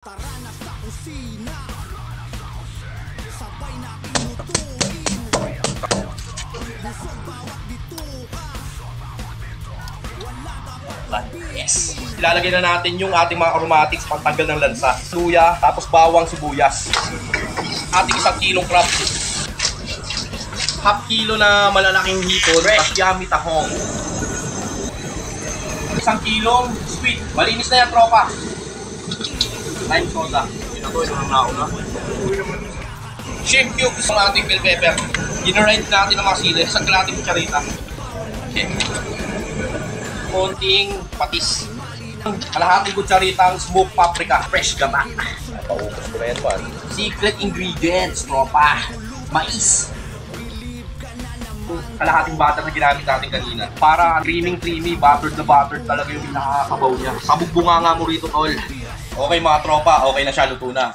Tara na sa kusina, sabay natin lutuin. Busog bawat bituka, wala dapat Yes! Ilalagay na natin yung ating mga aromatics pantanggal ng lansa. Luya, tapos bawang sibuyas. Ating 1 kilong crab. Half kilo na malalaking hipon, tapos yummy tahong. 1 kilong sweet. Malinis na yan, tropa. Lime soda. Yun ako, yun ang nauna. Shrimp cubes ng ating bell pepper. Ginarind natin ng mga sili. Isang kalating kutsarita. Okay. Konting patis. Kalahating kutsaritang smoked paprika. Fresh gata. Paubos ko na yan, man. Secret ingredients, tropa. Mais. Kalahating butter na ginamit natin kanina. Para creamy, buttered na buttered talaga yung nakakabaw niya. Sabog bunga nga mo rito, tol. Okay mga tropa, okay na siya, luto na.